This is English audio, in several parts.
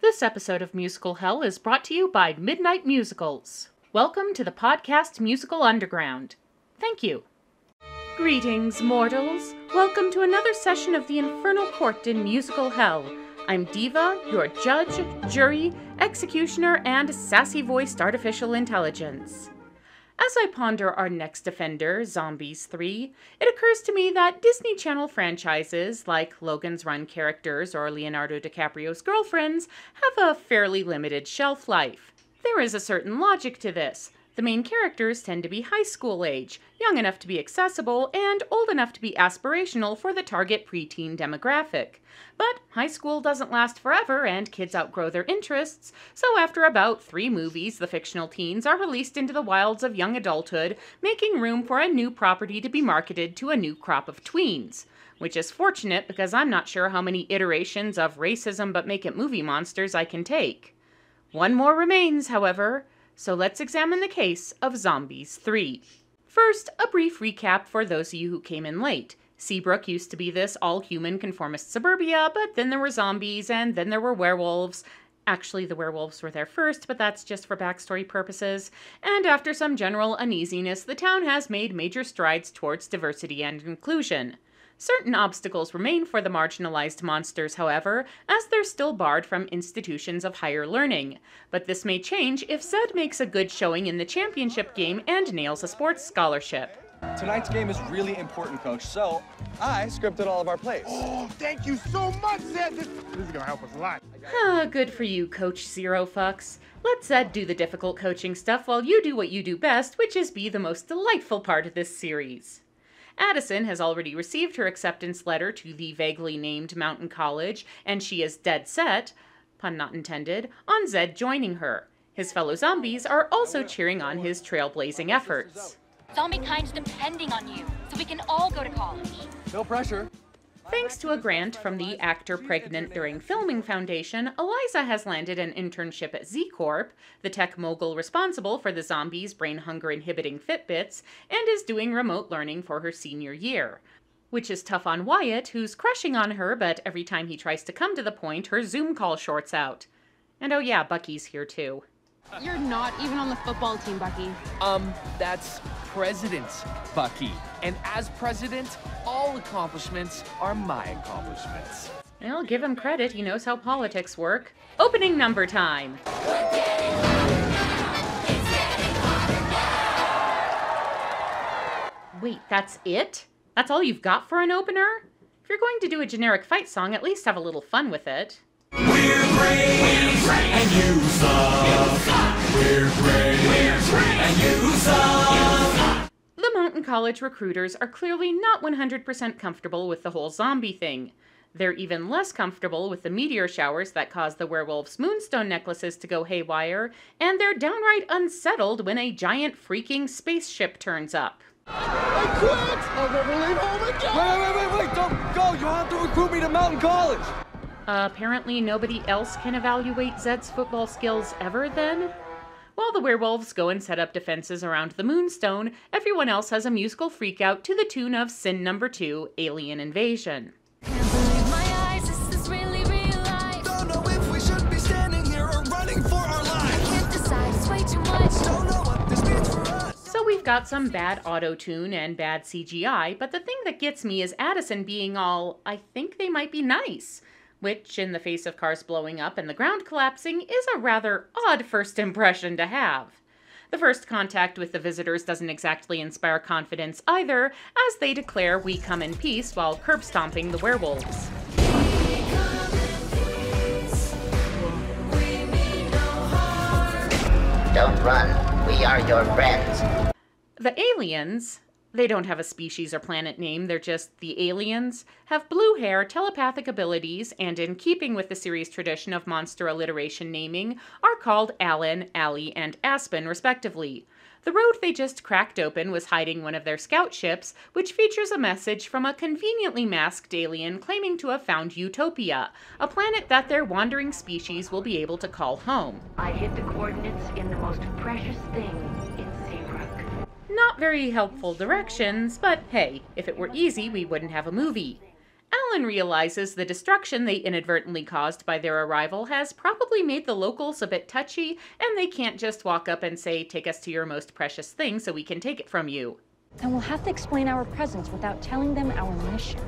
This episode of Musical Hell is brought to you by Midnight Musicals. Welcome to the podcast Musical Underground. Thank you. Greetings, mortals. Welcome to another session of the Infernal Court in Musical Hell. I'm Diva, your judge, jury, executioner, and sassy-voiced artificial intelligence. As I ponder our next offender, Zombies 3, it occurs to me that Disney Channel franchises, like Logan's Run characters or Leonardo DiCaprio's girlfriends, have a fairly limited shelf life. There is a certain logic to this. The main characters tend to be high school age, young enough to be accessible, and old enough to be aspirational for the target preteen demographic. But high school doesn't last forever, and kids outgrow their interests, so after about 3 movies, the fictional teens are released into the wilds of young adulthood, making room for a new property to be marketed to a new crop of tweens. Which is fortunate, because I'm not sure how many iterations of racism but make it movie monsters I can take. One more remains, however. So let's examine the case of Zombies 3. First, a brief recap for those of you who came in late. Seabrook used to be this all-human conformist suburbia, but then there were zombies, and then there were werewolves. Actually, the werewolves were there first, but that's just for backstory purposes. And after some general uneasiness, the town has made major strides towards diversity and inclusion. Certain obstacles remain for the marginalized monsters, however, as they're still barred from institutions of higher learning. But this may change if Zed makes a good showing in the championship game and nails a sports scholarship. Tonight's game is really important, Coach, so I scripted all of our plays. Oh, thank you so much, Zed. This is gonna help us a lot. Good for you, Coach Zero Fucks. Let Zed do the difficult coaching stuff while you do what you do best, which is be the most delightful part of this series. Addison has already received her acceptance letter to the vaguely named Mountain College, and she is dead set, pun not intended, on Zed joining her. His fellow zombies are also cheering on his trailblazing efforts. Zombie kind's depending on you, so we can all go to college. No pressure. Thanks to a grant from the Actor Pregnant During Filming Foundation, Eliza has landed an internship at Z-Corp, the tech mogul responsible for the zombies' brain hunger inhibiting Fitbits, and is doing remote learning for her senior year. Which is tough on Wyatt, who's crushing on her, but every time he tries to come to the point, her Zoom call shorts out. And oh yeah, Bucky's here too. You're not even on the football team, Bucky. That's President Bucky. And as president, all accomplishments are my accomplishments. Well, give him credit, he knows how politics work. Opening number time! Wait, that's it? That's all you've got for an opener? If you're going to do a generic fight song, at least have a little fun with it. We're brave, and you suck. We're brave, and you suck. The Mountain College recruiters are clearly not 100% comfortable with the whole zombie thing. They're even less comfortable with the meteor showers that cause the werewolves' moonstone necklaces to go haywire, and they're downright unsettled when a giant freaking spaceship turns up. I quit! I'll never leave home again! Wait, don't go! You have to recruit me to Mountain College! Apparently nobody else can evaluate Zed's football skills ever, then? While the werewolves go and set up defenses around the Moonstone, everyone else has a musical freakout to the tune of Sin Number 2, Alien Invasion. Can't believe my eyes, is this really real life? Don't know if we should be standing here or running for our lives. Can't decide, it's way too much. Don't know what this means for us. So we've got some bad auto-tune and bad CGI, but the thing that gets me is Addison being all, I think they might be nice. Which, in the face of cars blowing up and the ground collapsing, is a rather odd first impression to have. The first contact with the visitors doesn't exactly inspire confidence either, as they declare we come in peace while curb stomping the werewolves. Don't run, we are your friends. The aliens, they don't have a species or planet name, they're just the aliens, have blue hair, telepathic abilities, and in keeping with the series' tradition of monster alliteration naming, are called Alan, Allie, and Aspen, respectively. The road they just cracked open was hiding one of their scout ships, which features a message from a conveniently masked alien claiming to have found Utopia, a planet that their wandering species will be able to call home. I hid the coordinates in the most precious thing in Seabrook. Not very helpful directions, but hey, if it were easy, we wouldn't have a movie. Alan realizes the destruction they inadvertently caused by their arrival has probably made the locals a bit touchy, and they can't just walk up and say, "Take us to your most precious thing so we can take it from you." And we'll have to explain our presence without telling them our mission.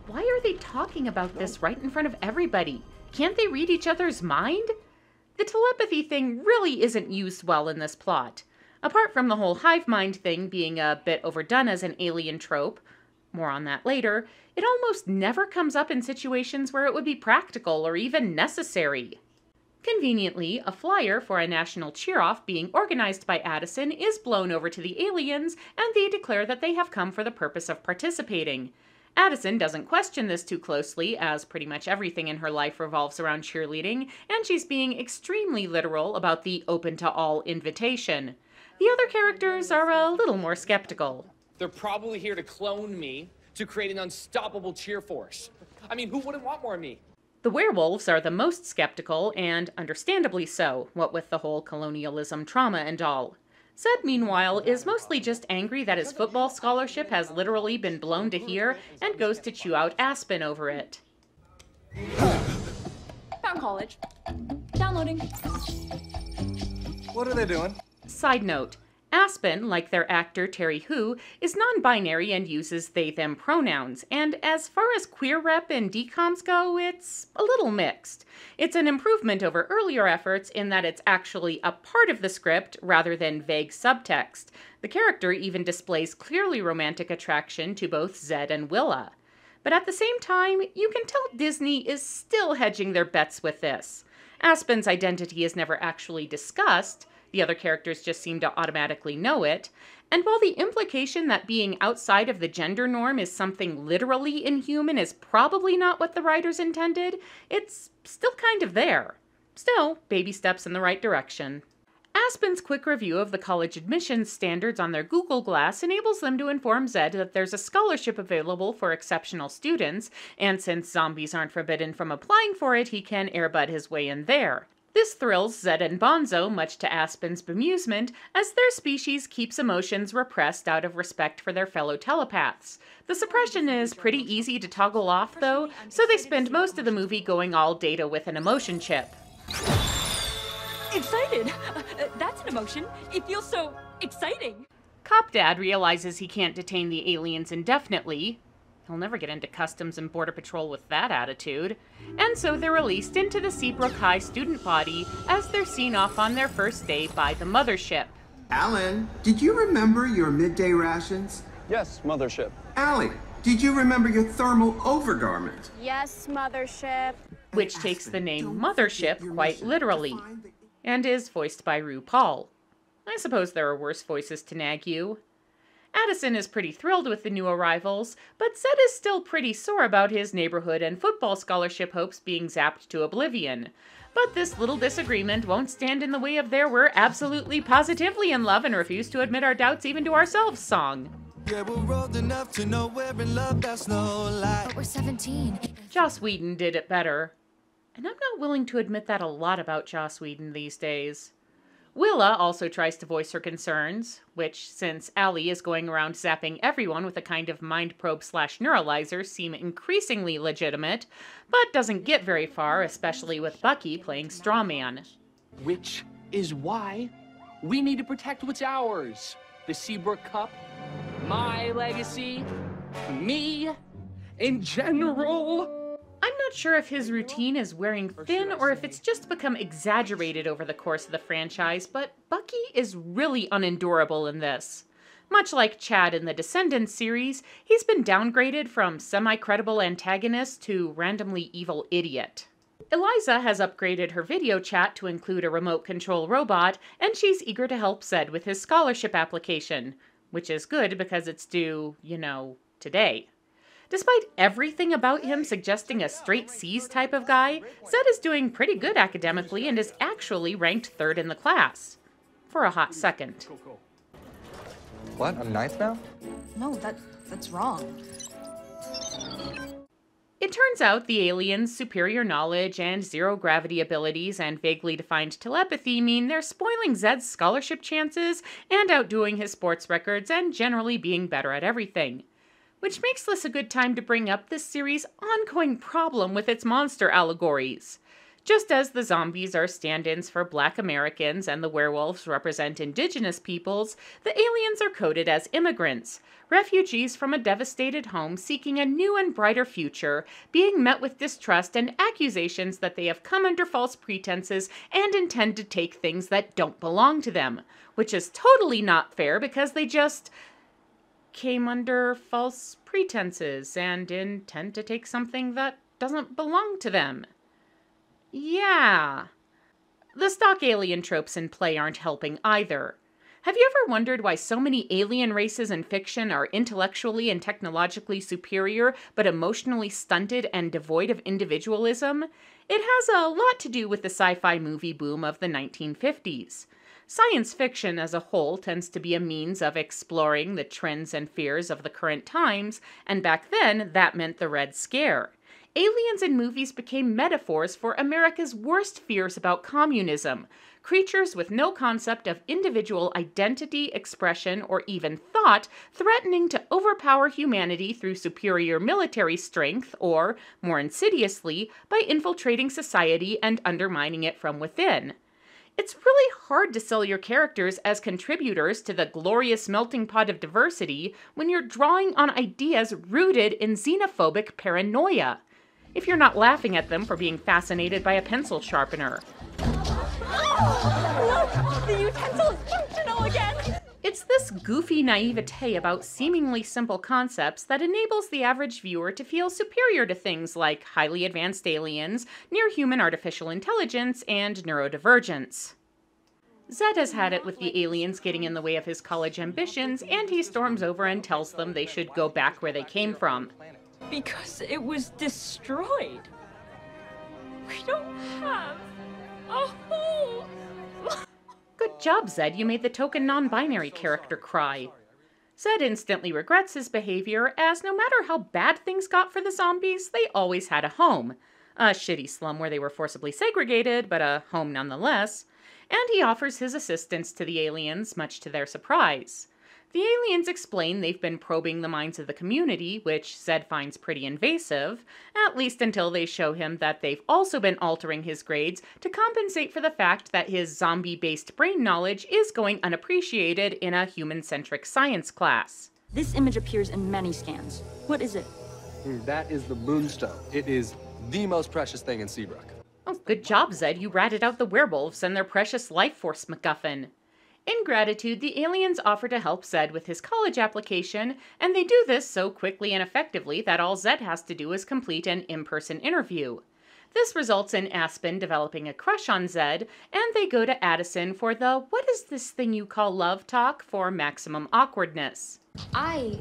Why are they talking about this right in front of everybody? Can't they read each other's mind? The telepathy thing really isn't used well in this plot. Apart from the whole hive mind thing being a bit overdone as an alien trope, more on that later, it almost never comes up in situations where it would be practical or even necessary. Conveniently, a flyer for a national cheer-off being organized by Addison is blown over to the aliens, and they declare that they have come for the purpose of participating. Addison doesn't question this too closely, as pretty much everything in her life revolves around cheerleading, and she's being extremely literal about the open-to-all invitation. The other characters are a little more skeptical. They're probably here to clone me to create an unstoppable cheer force. I mean, who wouldn't want more of me? The werewolves are the most skeptical, and understandably so, what with the whole colonialism trauma and all. Zed, meanwhile, is mostly just angry that his football scholarship has literally been blown to here and goes to chew out Aspen over it. Found college. Downloading. What are they doing? Side note, Aspen, like their actor Terry Hu, is non-binary and uses they-them pronouns, and as far as queer rep and decoms go, it's a little mixed. It's an improvement over earlier efforts in that it's actually a part of the script rather than vague subtext. The character even displays clearly romantic attraction to both Zed and Willa. But at the same time, you can tell Disney is still hedging their bets with this. Aspen's identity is never actually discussed. The other characters just seem to automatically know it. And while the implication that being outside of the gender norm is something literally inhuman is probably not what the writers intended, it's still kind of there. Still, baby steps in the right direction. Aspen's quick review of the college admissions standards on their Google Glass enables them to inform Zed that there's a scholarship available for exceptional students, and since zombies aren't forbidden from applying for it, he can airbud his way in there. This thrills Zed and Bonzo, much to Aspen's bemusement, as their species keeps emotions repressed out of respect for their fellow telepaths. The suppression is pretty easy to toggle off, though, so they spend most of the movie going all data with an emotion chip. Excited! That's an emotion. It feels so exciting. Cop Dad realizes he can't detain the aliens indefinitely. He'll never get into Customs and Border Patrol with that attitude. And so they're released into the Seabrook High student body as they're seen off on their first day by the mothership. Alan, did you remember your midday rations? Yes, mothership. Allie, did you remember your thermal overgarment? Yes, mothership. Which takes the name Mothership quite literally, and is voiced by RuPaul. I suppose there are worse voices to nag you. Addison is pretty thrilled with the new arrivals, but Zed is still pretty sore about his neighborhood and football scholarship hopes being zapped to oblivion. But this little disagreement won't stand in the way of their "We're absolutely positively in love and refuse to admit our doubts even to ourselves" song. Yeah, we're old enough to know we're in love, that's no lie. But we're 17. Joss Whedon did it better. And I'm not willing to admit that a lot about Joss Whedon these days. Willa also tries to voice her concerns, which, since Allie is going around zapping everyone with a kind of mind probe/neuralizer, seem increasingly legitimate, but doesn't get very far, especially with Bucky playing Strawman. Which is why we need to protect what's ours. The Seabrook Cup, my legacy, me, in general. I'm not sure if his routine is wearing thin or if it's just become exaggerated over the course of the franchise, but Bucky is really unendurable in this. Much like Chad in the Descendants series, he's been downgraded from semi-credible antagonist to randomly evil idiot. Eliza has upgraded her video chat to include a remote control robot, and she's eager to help Zed with his scholarship application, which is good because it's due, today. Despite everything about him suggesting a straight C's type of guy, Zed is doing pretty good academically and is actually ranked 3rd in the class. For a hot second. What? I'm 9th now? No, that's wrong. It turns out the aliens' superior knowledge and zero-gravity abilities and vaguely defined telepathy mean they're spoiling Zed's scholarship chances and outdoing his sports records and generally being better at everything. Which makes this a good time to bring up this series' ongoing problem with its monster allegories. Just as the zombies are stand-ins for Black Americans and the werewolves represent indigenous peoples, the aliens are coded as immigrants, refugees from a devastated home seeking a new and brighter future, being met with distrust and accusations that they have come under false pretenses and intend to take things that don't belong to them, which is totally not fair because they just came under false pretenses and intend to take something that doesn't belong to them. Yeah. The stock alien tropes in play aren't helping either. Have you ever wondered why so many alien races in fiction are intellectually and technologically superior, but emotionally stunted and devoid of individualism? It has a lot to do with the sci-fi movie boom of the 1950s. Science fiction as a whole tends to be a means of exploring the trends and fears of the current times, and back then that meant the Red Scare. Aliens in movies became metaphors for America's worst fears about communism, creatures with no concept of individual identity, expression, or even thought, threatening to overpower humanity through superior military strength or, more insidiously, by infiltrating society and undermining it from within. It's really hard to sell your characters as contributors to the glorious melting pot of diversity when you're drawing on ideas rooted in xenophobic paranoia. If you're not laughing at them for being fascinated by a pencil sharpener. Oh, the utensil is functional again! It's this goofy naivete about seemingly simple concepts that enables the average viewer to feel superior to things like highly advanced aliens, near-human artificial intelligence, and neurodivergence. Zed has had it with the aliens getting in the way of his college ambitions, and he storms over and tells them they should go back where they came from. Because it was destroyed. We don't have a home. Good job, Zed. You made the token non-binary character cry. Zed instantly regrets his behavior, as no matter how bad things got for the zombies, they always had a home. A shitty slum where they were forcibly segregated, but a home nonetheless. And he offers his assistance to the aliens, much to their surprise. The aliens explain they've been probing the minds of the community, which Zed finds pretty invasive, at least until they show him that they've also been altering his grades to compensate for the fact that his zombie-based brain knowledge is going unappreciated in a human-centric science class. This image appears in many scans. What is it? That is the Moonstone. It is the most precious thing in Seabrook. Oh, good job, Zed. You ratted out the werewolves and their precious life force MacGuffin. In gratitude, the aliens offer to help Zed with his college application, and they do this so quickly and effectively that all Zed has to do is complete an in-person interview. This results in Aspen developing a crush on Zed, and they go to Addison for the "what is this thing you call love" talk for maximum awkwardness. I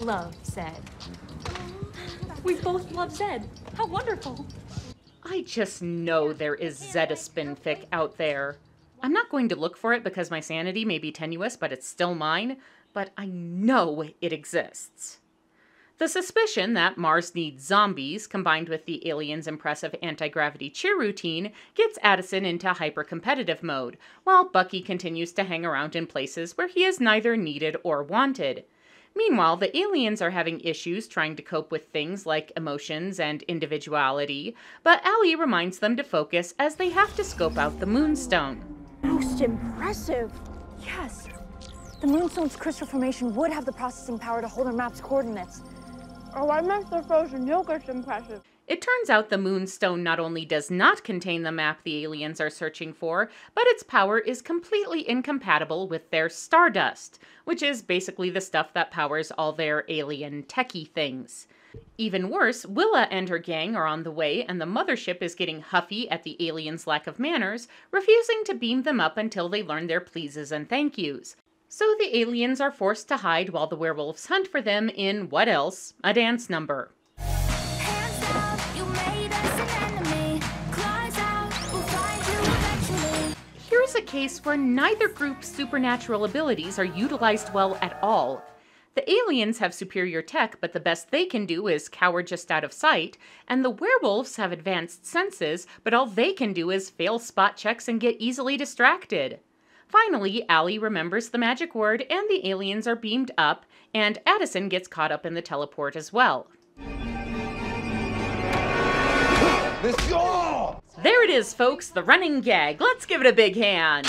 love Zed. We both love Zed. How wonderful. I just know there is Zedaspin fic out there. I'm not going to look for it because my sanity may be tenuous, but it's still mine. But I know it exists. The suspicion that Mars needs zombies, combined with the aliens' impressive anti-gravity cheer routine, gets Addison into hyper-competitive mode, while Bucky continues to hang around in places where he is neither needed or wanted. Meanwhile, the aliens are having issues trying to cope with things like emotions and individuality, but Allie reminds them to focus as they have to scope out the Moonstone. Most impressive. Yes. The Moonstone's crystal formation would have the processing power to hold our map's coordinates. Oh, I meant the frozen yogurt's impressive. It turns out the Moonstone not only does not contain the map the aliens are searching for, but its power is completely incompatible with their stardust, which is basically the stuff that powers all their alien techie things. Even worse, Willa and her gang are on the way, and the mothership is getting huffy at the aliens' lack of manners, refusing to beam them up until they learn their pleases and thank yous. So the aliens are forced to hide while the werewolves hunt for them in, what else, a dance number. Here's a case where neither group's supernatural abilities are utilized well at all. The aliens have superior tech, but the best they can do is cower just out of sight, and the werewolves have advanced senses, but all they can do is fail spot checks and get easily distracted. Finally, Allie remembers the magic word, and the aliens are beamed up, and Addison gets caught up in the teleport as well. There it is, folks, the running gag. Let's give it a big hand.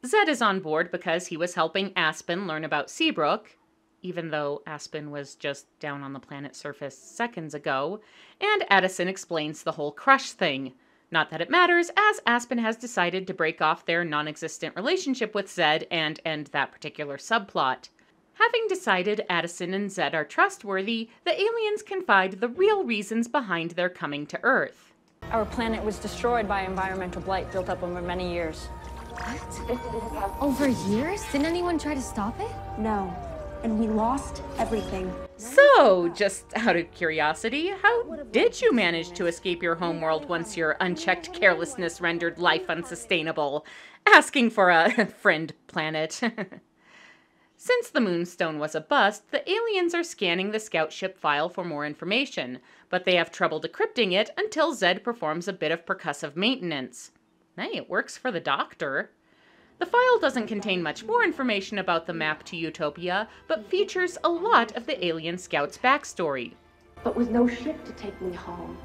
Zed is on board because he was helping Aspen learn about Seabrook, even though Aspen was just down on the planet's surface seconds ago, and Addison explains the whole crush thing. Not that it matters, as Aspen has decided to break off their non-existent relationship with Zed and end that particular subplot. Having decided Addison and Zed are trustworthy, the aliens confide the real reasons behind their coming to Earth. Our planet was destroyed by environmental blight built up over many years. What? Over years? Didn't anyone try to stop it? No. And we lost everything. So, just out of curiosity, how did you manage to escape your homeworld once your unchecked carelessness rendered life unsustainable? Asking for a friend planet. Since the Moonstone was a bust, the aliens are scanning the scout ship file for more information, but they have trouble decrypting it until Zed performs a bit of percussive maintenance. Hey, it works for the Doctor. The file doesn't contain much more information about the map to Utopia, but features a lot of the alien scout's backstory. But with no ship to take me home,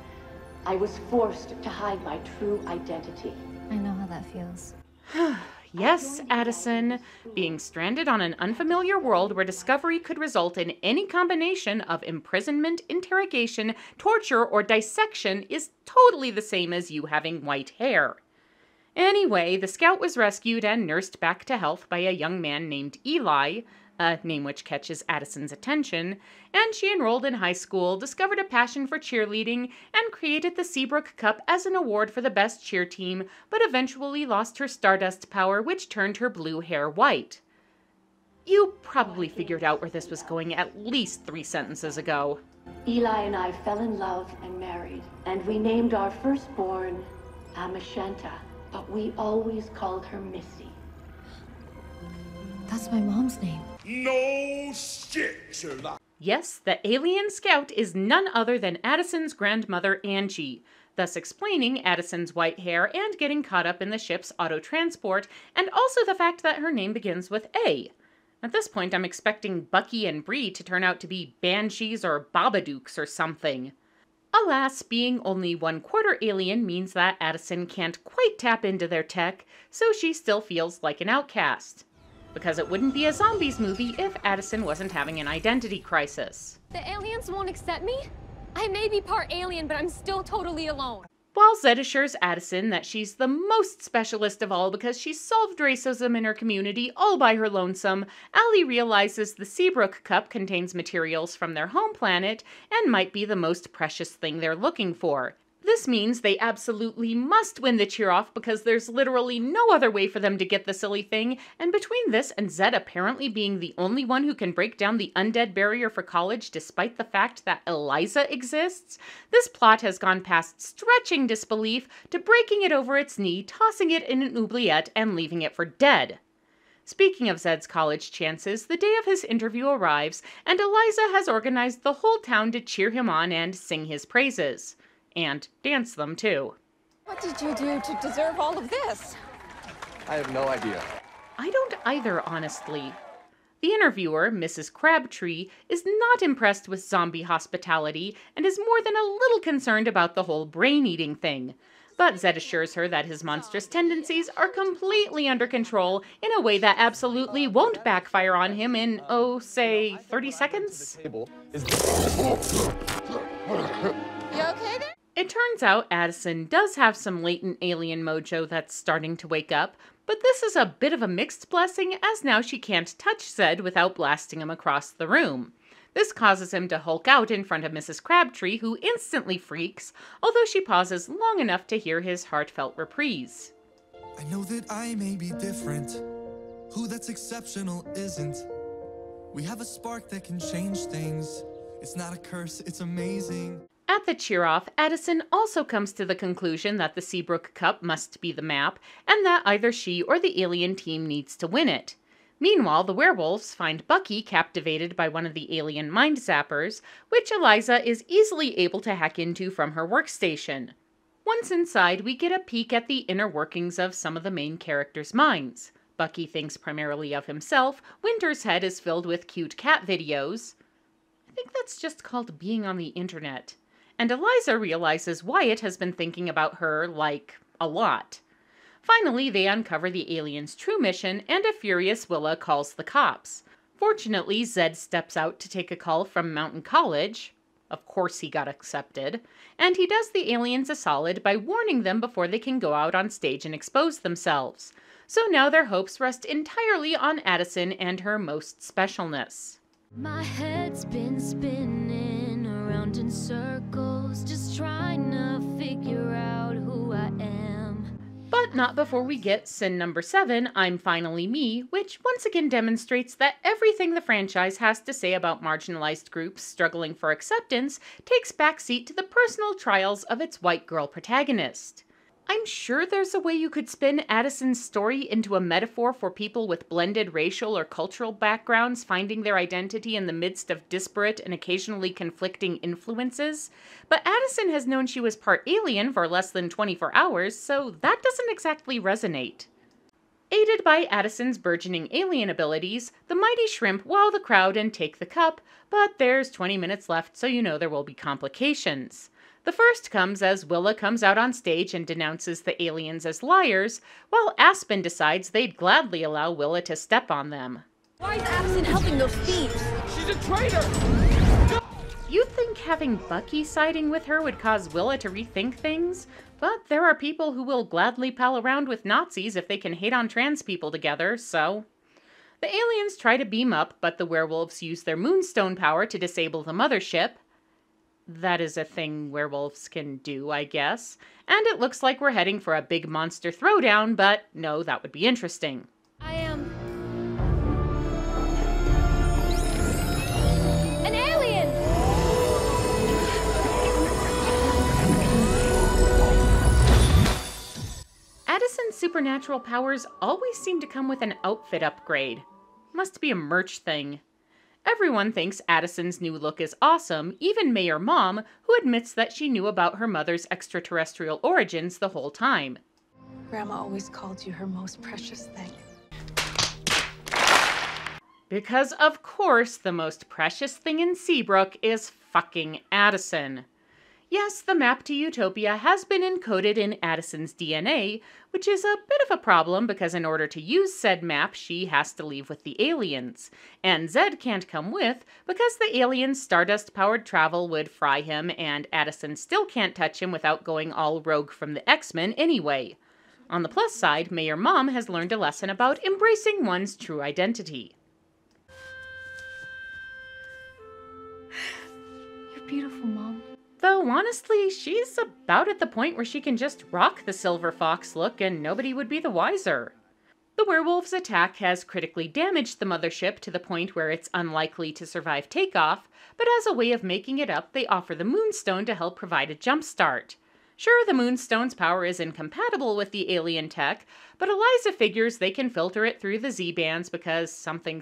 I was forced to hide my true identity. I know how that feels. Yes, Addison. Being stranded on an unfamiliar world where discovery could result in any combination of imprisonment, interrogation, torture, or dissection is totally the same as you having white hair. Anyway, the scout was rescued and nursed back to health by a young man named Eli, a name which catches Addison's attention, and she enrolled in high school, discovered a passion for cheerleading, and created the Seabrook Cup as an award for the best cheer team, but eventually lost her stardust power, which turned her blue hair white. You probably figured out where this was going at least 3 sentences ago. Eli and I fell in love and married, and we named our firstborn Amashanta, but we always called her Missy. That's my mom's name. No shit, Sherlock. Yes, the alien scout is none other than Addison's grandmother, Angie, thus explaining Addison's white hair and getting caught up in the ship's auto-transport, and also the fact that her name begins with A. At this point, I'm expecting Bucky and Bree to turn out to be Banshees or Babadooks or something. Alas, being only 1/4 alien means that Addison can't quite tap into their tech, so she still feels like an outcast. Because it wouldn't be a zombies movie if Addison wasn't having an identity crisis. The aliens won't accept me? I may be part alien, but I'm still totally alone. While Zed assures Addison that she's the most specialist of all because she solved racism in her community all by her lonesome, Allie realizes the Seabrook Cup contains materials from their home planet and might be the most precious thing they're looking for. This means they absolutely must win the cheer-off because there's literally no other way for them to get the silly thing, and between this and Zed apparently being the only one who can break down the undead barrier for college despite the fact that Eliza exists, this plot has gone past stretching disbelief to breaking it over its knee, tossing it in an oubliette, and leaving it for dead. Speaking of Zed's college chances, the day of his interview arrives, and Eliza has organized the whole town to cheer him on and sing his praises. And dance them, too. What did you do to deserve all of this? I have no idea. I don't either, honestly. The interviewer, Mrs. Crabtree, is not impressed with zombie hospitality and is more than a little concerned about the whole brain-eating thing. But Zed assures her that his monstrous tendencies are completely under control in a way that absolutely won't backfire on him in, say, 30 seconds? You okay there? It turns out Addison does have some latent alien mojo that's starting to wake up, but this is a bit of a mixed blessing as now she can't touch Zed without blasting him across the room. This causes him to hulk out in front of Mrs. Crabtree, who instantly freaks, although she pauses long enough to hear his heartfelt reprise. I know that I may be different. Who that's exceptional isn't. We have a spark that can change things. It's not a curse, it's amazing. At the cheer-off, Addison also comes to the conclusion that the Seabrook Cup must be the map, and that either she or the alien team needs to win it. Meanwhile, the werewolves find Bucky captivated by one of the alien mind zappers, which Eliza is easily able to hack into from her workstation. Once inside, we get a peek at the inner workings of some of the main characters' minds. Bucky thinks primarily of himself. Winter's head is filled with cute cat videos. I think that's just called being on the internet. And Eliza realizes Wyatt has been thinking about her, like, a lot. Finally, they uncover the aliens' true mission, and a furious Willa calls the cops. Fortunately, Zed steps out to take a call from Mountain College. Of course he got accepted. And he does the aliens a solid by warning them before they can go out on stage and expose themselves. So now their hopes rest entirely on Addison and her most specialness. My head's been spinning around in circles, just trying to figure out who I am. But not before we get sin number 7, I'm Finally Me, which once again demonstrates that everything the franchise has to say about marginalized groups struggling for acceptance takes backseat to the personal trials of its white girl protagonist. I'm sure there's a way you could spin Addison's story into a metaphor for people with blended racial or cultural backgrounds finding their identity in the midst of disparate and occasionally conflicting influences, but Addison has known she was part alien for less than 24 hours, so that doesn't exactly resonate. Aided by Addison's burgeoning alien abilities, the mighty shrimp wow the crowd and take the cup, but there's 20 minutes left, so you know there will be complications. The first comes as Willa comes out on stage and denounces the aliens as liars, while Aspen decides they'd gladly allow Willa to step on them. Why is Addison helping those thieves? She's a traitor! You'd think having Bucky siding with her would cause Willa to rethink things, but there are people who will gladly pal around with Nazis if they can hate on trans people together, so... The aliens try to beam up, but the werewolves use their moonstone power to disable the mothership. That is a thing werewolves can do, I guess. And it looks like we're heading for a big monster throwdown, but no, that would be interesting. I am... an alien! Addison's supernatural powers always seem to come with an outfit upgrade. Must be a merch thing. Everyone thinks Addison's new look is awesome, even Mayor Mom, who admits that she knew about her mother's extraterrestrial origins the whole time. Grandma always called you her most precious thing. Because of course the most precious thing in Seabrook is fucking Addison. Yes, the map to Utopia has been encoded in Addison's DNA, which is a bit of a problem because in order to use said map, she has to leave with the aliens. And Zed can't come with because the aliens' stardust-powered travel would fry him, and Addison still can't touch him without going all rogue from the X-Men anyway. On the plus side, Mayor Mom has learned a lesson about embracing one's true identity. You're beautiful, Mom. Though, honestly, she's about at the point where she can just rock the Silver Fox look and nobody would be the wiser. The werewolves' attack has critically damaged the mothership to the point where it's unlikely to survive takeoff, but as a way of making it up, they offer the Moonstone to help provide a jump start. Sure, the Moonstone's power is incompatible with the alien tech, but Eliza figures they can filter it through the Z-bands because something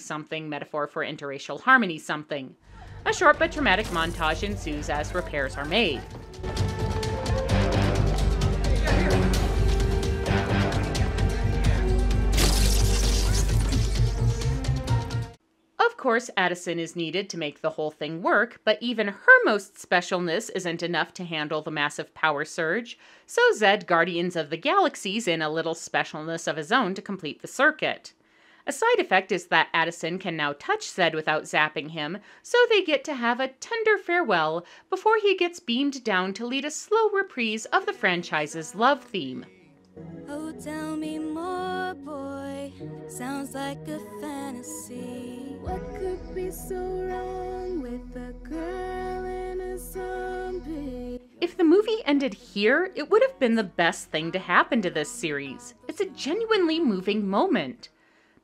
metaphor for interracial harmony something. A short but dramatic montage ensues as repairs are made. Of course, Addison is needed to make the whole thing work, but even her most specialness isn't enough to handle the massive power surge, so Zed guardians of the galaxies in a little specialness of his own to complete the circuit. A side effect is that Addison can now touch Zed without zapping him, so they get to have a tender farewell before he gets beamed down to lead a slow reprise of the franchise's love theme. Oh, tell me more, boy. Sounds like a fantasy. What could be so wrong with a girl and a zombie? If the movie ended here, it would have been the best thing to happen to this series. It's a genuinely moving moment.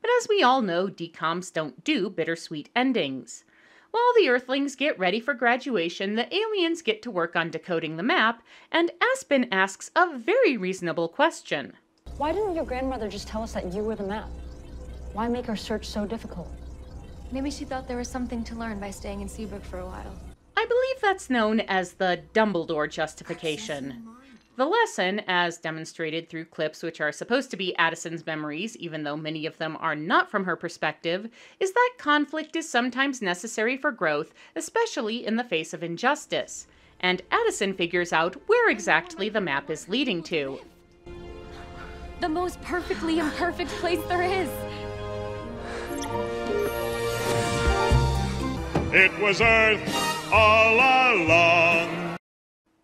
But as we all know, DCOMs don't do bittersweet endings. While the Earthlings get ready for graduation, the aliens get to work on decoding the map, and Aspen asks a very reasonable question. Why didn't your grandmother just tell us that you were the map? Why make our search so difficult? Maybe she thought there was something to learn by staying in Seabrook for a while. I believe that's known as the Dumbledore justification. The lesson, as demonstrated through clips which are supposed to be Addison's memories, even though many of them are not from her perspective, is that conflict is sometimes necessary for growth, especially in the face of injustice. And Addison figures out where exactly the map is leading to. The most perfectly imperfect place there is. It was Earth all along.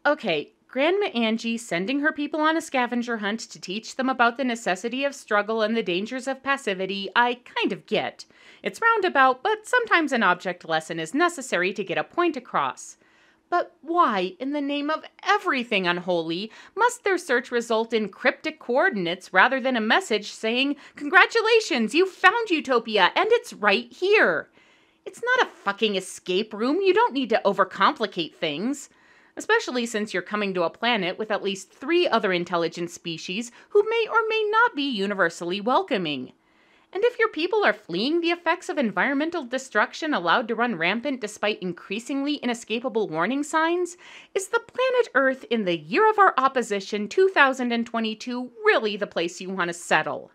Okay, Grandma Angie sending her people on a scavenger hunt to teach them about the necessity of struggle and the dangers of passivity, I kind of get. It's roundabout, but sometimes an object lesson is necessary to get a point across. But why, in the name of everything unholy, must their search result in cryptic coordinates rather than a message saying, "Congratulations, you found Utopia, and it's right here"? It's not a fucking escape room. You don't need to overcomplicate things. Especially since you're coming to a planet with at least 3 other intelligent species who may or may not be universally welcoming. And if your people are fleeing the effects of environmental destruction allowed to run rampant despite increasingly inescapable warning signs, is the planet Earth in the year of our opposition 2022 really the place you want to settle?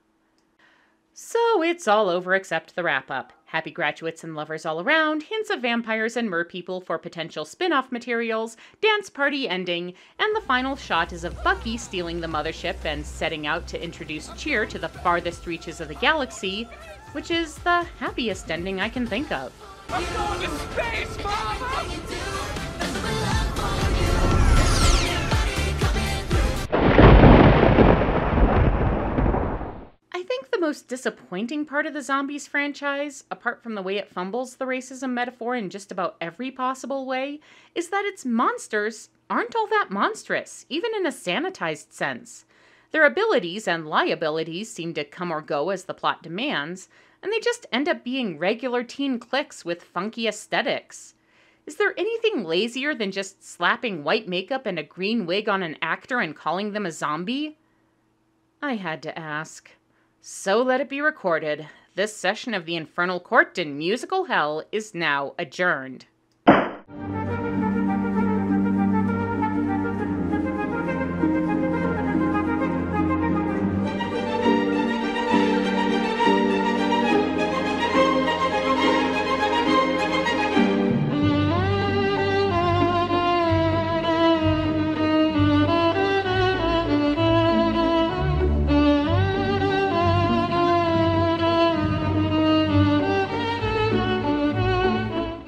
So it's all over except the wrap-up. Happy graduates and lovers all around, hints of vampires and merpeople for potential spin-off materials, dance party ending, and the final shot is of Bucky stealing the mothership and setting out to introduce cheer to the farthest reaches of the galaxy, which is the happiest ending I can think of. I'm going to space, Mama! I think the most disappointing part of the Zombies franchise, apart from the way it fumbles the racism metaphor in just about every possible way, is that its monsters aren't all that monstrous, even in a sanitized sense. Their abilities and liabilities seem to come or go as the plot demands, and they just end up being regular teen cliques with funky aesthetics. Is there anything lazier than just slapping white makeup and a green wig on an actor and calling them a zombie? I had to ask. So let it be recorded. This session of the Infernal Court in musical hell is now adjourned.